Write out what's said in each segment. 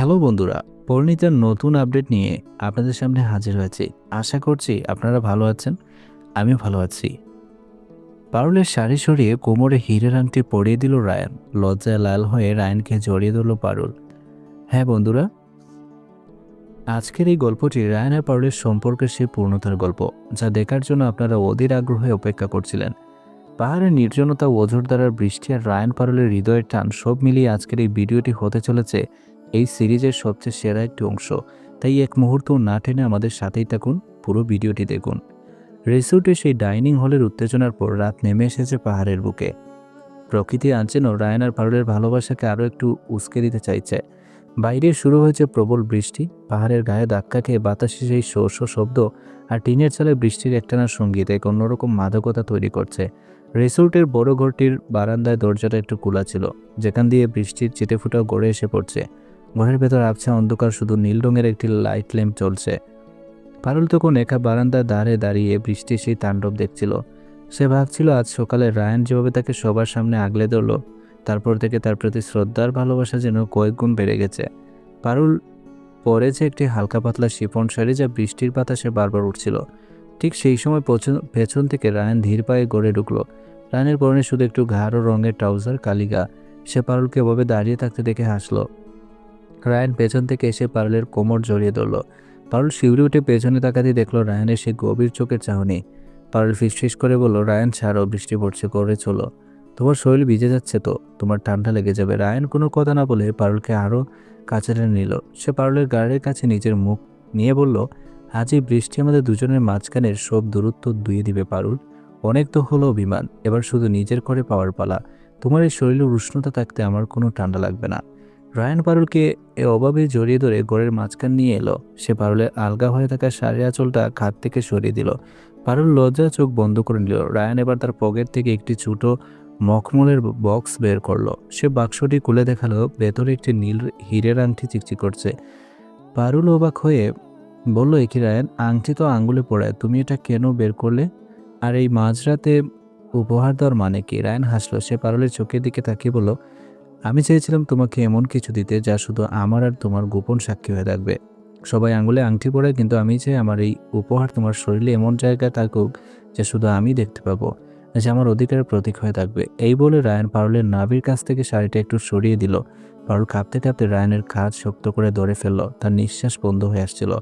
Hello বন্ধুরা, পরিণীতার নতুন update নিয়ে আপনাদের সামনে হাজির হয়েছি। আশা করছি আপনারা ভালো আছেন, আমিও ভালো আছি। পারুলের শাড়ি সরিয়ে কোমরে হীরের আংটি পরিয়ে দিল রায়ান। লজ্জায় লাল হয়ে রায়ানকে জড়িয়ে ধরল পারুল। হ্যাঁ বন্ধুরা, আজকের এই গল্পটি রায়ান আর পারুলের সম্পর্কের সেই পূর্ণতার গল্প, যা দেখার জন্য আপনারা অধীর আগ্রহে অপেক্ষা করছিলেন। পাহাড়ের নির্জনতা, ওঝরধারার বৃষ্টি আর রায়ান পারুলের হৃদয়ের টান সব মিলিয়ে আজকের এই ভিডিওটি হতে চলেছে এই সিরিজের সবচেয়ে সেরা একটি অংশ। তাই এক মুহূর্তও না টেনে আমাদের সাথেই থাকুন, পুরো ভিডিওটি দেখুন। রিসোর্টে সেই ডাইনিং হলের উত্তেজনার পর রাত নেমে এসেছে পাহাড়ের বুকে। প্রকৃতি আজ যেন রায়ান আর পারুলের ভালোবাসাকে আরও একটু উস্কে দিতে চাইছে। বাইরে শুরু হয়েছে প্রবল বৃষ্টি। পাহাড়ের গায়ে ধাক্কা খেয়ে বাতাসে সেই শো শো শব্দ আর টিনের চালে বৃষ্টির একটানা সঙ্গীত এক অন্যরকম মাদকতা তৈরি করছে। রিসোর্টের বড় ঘরটির বারান্দায় দরজাটা একটু খোলা ছিল, যেখান দিয়ে বৃষ্টির চিটেফুটাও গড়ে এসে পড়ছে। ঘরের ভেতর আবছা অন্ধকার, শুধু নীল রঙের একটি লাইট ল্যাম্প চলছে। পারুল তখন একা বারান্দার ধারে দাঁড়িয়ে বৃষ্টির সেই তাণ্ডব দেখছিল। সে ভাবছিল আজ সকালে রায়ান যেভাবে তাকে সবার সামনে আগলে ধরল, তারপর থেকে তার প্রতি শ্রদ্ধার ভালোবাসা যেন কয়েক গুণ বেড়ে গেছে। পারুল পরেছে একটি হালকা পাতলা শিফন শাড়ি, যা বৃষ্টির বাতাসে বারবার উঠছিল। ঠিক সেই সময় পেছন থেকে রায়ান ধীর পায়ে গড়ে ঢুকলো। রায়ানের পরনে শুধু একটু গাঢ় রঙের ট্রাউজার, কালিগা। সে পারুলকে এভাবে দাঁড়িয়ে থাকতে দেখে হাসলো। রায়ান পেছন থেকে এসে পারুলের কোমর জড়িয়ে ধরল। পারুল শিউরে উঠে পেছনে তাকাতে দেখলো রায়ানের সেই গভীর চোখের চাহনি। পারুল ফিসফিস করে বলল, রায়ান ছাড়ো, বৃষ্টি পড়ছে, করে চলো। তোমার শরীর ভিজে যাচ্ছে তো, তোমার ঠান্ডা লেগে যাবে। রায়ান কোনো কথা না বলে পারুলকে আরও কাছে টেনে নিল। সে পারুলের গাড়ির কাছে নিজের মুখ নিয়ে বলল, আজ এই বৃষ্টি আমাদের দুজনের মাঝখানের সব দূরত্ব ধুয়ে দিবে পারুল। অনেক তো হলো অভিমান, এবার শুধু নিজের করে পাওয়ার পালা। তোমার এই শরীরের উষ্ণতা থাকতে আমার কোনো ঠান্ডা লাগবে না। রায়ান পারুলকে এ অভাবে জড়িয়ে ধরে ঘরের মাঝখান নিয়ে এলো। সে পারুলের আলগা হয়ে থাকা শাড়ি আঁচলটা খাট থেকে সরিয়ে দিল। পারুল লজ্জা চোখ বন্ধ করে নিল। রায়ান এবার তার পকেট থেকে একটি ছোট মখমলের বক্স বের করলো। সে বাক্সটি খুলে দেখালো, ভেতরে একটি নীল হীরের আংটি চিকচিক করছে। পারুল অবাক হয়ে বলল, এ কি রায়ান, আংটি তো আঙ্গুলে পড়ায়, তুমি এটা কেন বের করলে? আর এই মাঝরাতে উপহার দেওয়ার মানে কি? রায়ান হাসলো। সে পারুলের চোখের দিকে তাকিয়ে বলল, আমি চেয়েছিলাম তোমাকে এমন কিছু দিতে যা শুধু আমার আর তোমার গোপন সাক্ষী হয়ে থাকবে। সবাই আঙুলে আংটি পরে, কিন্তু আমি চাই আমার এই উপহার তোমার শরীরে এমন জায়গায় থাকুক যা শুধু আমি দেখতে পাবো, যা আমার অধিকারের প্রতীক হয়ে থাকবে। এই বলে রায়ান পারুলের নাভির কাছ থেকে শাড়িটা একটু সরিয়ে দিল। পারুল কাঁপতে কাঁপতে রায়ানের কাঁধ শক্ত করে ধরে ফেলল। তার নিঃশ্বাস বন্ধ হয়ে আসছিল।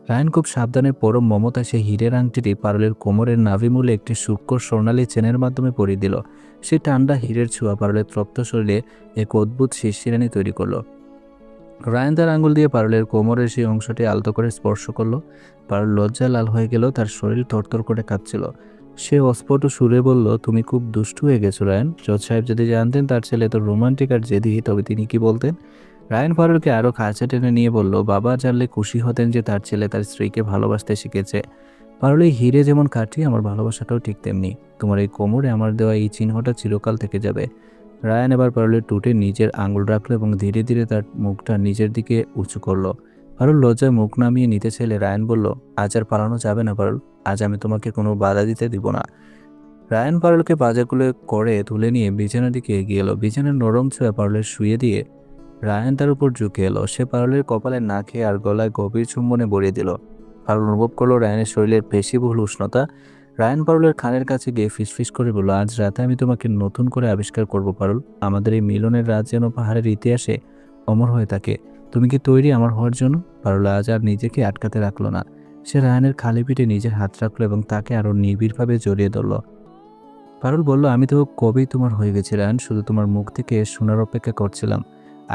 রায়ান খুব সাবধানে পরম মমতা সেই হীরের আংটিটি পারুলের কোমরের নাভিমূলে একটি সূক্ষ্ম স্বর্ণালী চেনের মাধ্যমে পরিয়ে দিল। সেই ঠান্ডা হীরের ছোঁয়া পারুলের তপ্ত শরীরে এক অদ্ভুত শিরশিরানি তৈরি করলো। রায়ান তার আঙুল দিয়ে পারুলের কোমরের সেই অংশটি আলতো করে স্পর্শ করলো। পারুল লজ্জায় লাল হয়ে গেল, তার শরীর থরথর করে কাঁপছিল। সে অস্ফুট সুরে বলল, তুমি খুব দুষ্টু হয়ে গেছো রায়ান। জজ সাহেব যদি জানতেন তার ছেলে এত রোমান্টিক আর জেদি, তবে তিনি কি বলতেন? রায়ান পারুলকে আরও কাছে টেনে নিয়ে বলল, বাবা জানলে খুশি হতেন যে তার ছেলে তার স্ত্রীকে ভালোবাসতে শিখেছে। পারুল, এই হীরে যেমন কাঠি, আমার ভালোবাসাটাও ঠিক তেমনি। তোমার এই কোমরে আমার দেওয়া এই চিহ্নটা চিরকাল থেকে যাবে। রায়ান এবার পারুলের টুটে নিজের আঙুল রাখলো এবং ধীরে ধীরে তার মুখটা নিজের দিকে উঁচু করলো। পারুল লজ্জায় মুখ নামিয়ে নিতে চাইলে রায়ান বলল, আজ আর পালানো যাবে না পারুল, আজ আমি তোমাকে কোনো বাধা দিতে দিব না। রায়ান পারুলকে পাজাগুলো করে তুলে নিয়ে বিছানার দিকে এগিয়ে এলো। বিছানার নরম ছোঁয়া পারুলের শুয়ে দিয়ে রায়ান তার উপর ঝুঁকে এলো। সে পারুলের কপালে নাকে আর গলায় গভীর চুম্বনে ভরিয়ে দিল। পারুল অনুভব করলো রায়ানের শরীরের পেশিবহুল উষ্ণতা। রায়ান পারুলের কানের কাছে গিয়ে ফিসফিস করে বলল, আজ রাতে আমি তোমাকে নতুন করে আবিষ্কার করব পারুল। আমাদের এই মিলনের রাত যেন পাহাড়ের ইতিহাসে অমর হয়ে থাকে। তুমি কি তৈরি আমার হওয়ার জন্য? পারুল আজ আর নিজেকে আটকাতে রাখলো না। সে রায়ানের খালি পিঠে নিজের হাত রাখলো এবং তাকে আরো নিবিড়ভাবে জড়িয়ে ধরল। পারুল বলল, আমি তো কবেই তোমার হয়ে গেছি রায়ান, শুধু তোমার মুখ থেকে শোনার অপেক্ষা করছিলাম।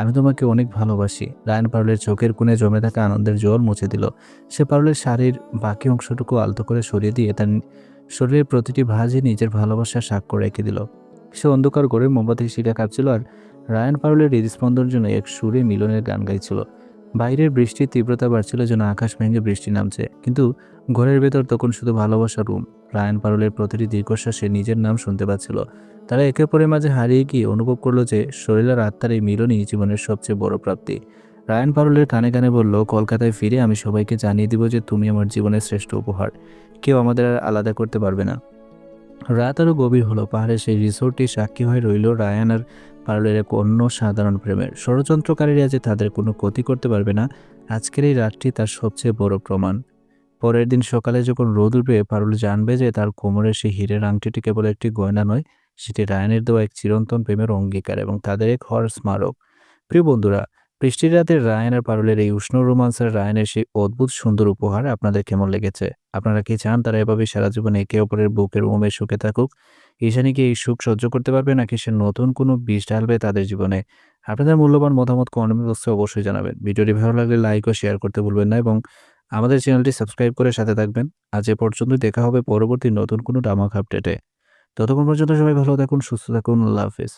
আমি তোমাকে অনেক ভালোবাসি। রায়ান পারুলের চোখের কোণে জমে থাকা আনন্দের জল মুছে দিল। সে পারুলের শাড়ির বাকি অংশটুকু আলতো করে সরিয়ে দিয়ে তার শরীরের প্রতিটি ভাঁজে নিজের ভালোবাসার স্বাক্ষর রেখে দিল। সে অন্ধকার ঘরে মোমবাতি শিরা কাঁপছিল আর রায়ান পারুলের হৃদস্পন্দনের জন্য এক সুরে মিলনের গান গাইছিল। বাইরের বৃষ্টির তীব্রতা বাড়ছিল, যেন আকাশ ভেঙে বৃষ্টি নামছে, কিন্তু ঘরের ভেতর তখন শুধু ভালোবাসার রুম। রায়ান পারুলের প্রতিটি দীর্ঘশ্বাসে নিজের নাম শুনতে পাচ্ছিল। তারা একে অপরের মাঝে হারিয়ে গিয়ে অনুভব করলো যে শরীর আর আত্মার এই মিলনই জীবনের সবচেয়ে বড় প্রাপ্তি। রায়ান পারুলের কানে কানে বলল, কলকাতায় ফিরে আমি সবাইকে জানিয়ে দিব যে তুমি আমার জীবনের শ্রেষ্ঠ উপহার। কেউ আমাদের আর আলাদা করতে পারবে না। রাত আরও গভীর হলো। পাহাড়ের সেই রিসোর্টটি সাক্ষী হয়ে রইল রায়ান আর পারুলের এক অন্য সাধারণ প্রেমের। ষড়যন্ত্রকারীরা যে তাদের কোনো ক্ষতি করতে পারবে না, আজকের এই রাতটি তার সবচেয়ে বড় প্রমাণ। পরের দিন সকালে যখন রোদ উঠবে, পারুল জানবে যে তার কোমরের সেই হীরের আংটিটি কেবল একটি গয়না নয়, সেটি রায়ানের দেওয়া এক চিরন্তন প্রেমের অঙ্গীকার এবং তাদের এক হওয়ার স্মারক। প্রিয় বন্ধুরা, বৃষ্টির রাতে রায়ান আর পারুলের এই উষ্ণ রোমান্সের রায়ানের সেই অদ্ভুত সুন্দর উপহার আপনাদের কেমন লেগেছে? আপনারা কি চান তারা এভাবে সারা জীবন একে অপরের বুকের মোমে সুখে থাকুক? ঈশানী কি এই সুখ সহ্য করতে পারবে, নাকি সে নতুন কোনো বিষ ঢালবে তাদের জীবনে? আপনাদের মূল্যবান মতামত কমেন্ট বক্সে অবশ্যই জানাবেন। ভিডিওটি ভালো লাগলে লাইক ও শেয়ার করতে ভুলবেন না এবং আমাদের চ্যানেলটি সাবস্ক্রাইব করে সাথে থাকবেন। আজ এ পর্যন্তই, দেখা হবে পরবর্তী নতুন কোনো ডামাক আপডেটে। ততক্ষণ পর্যন্ত সবাই ভালো থাকুন, সুস্থ থাকুন। আল্লাহ হাফেজ।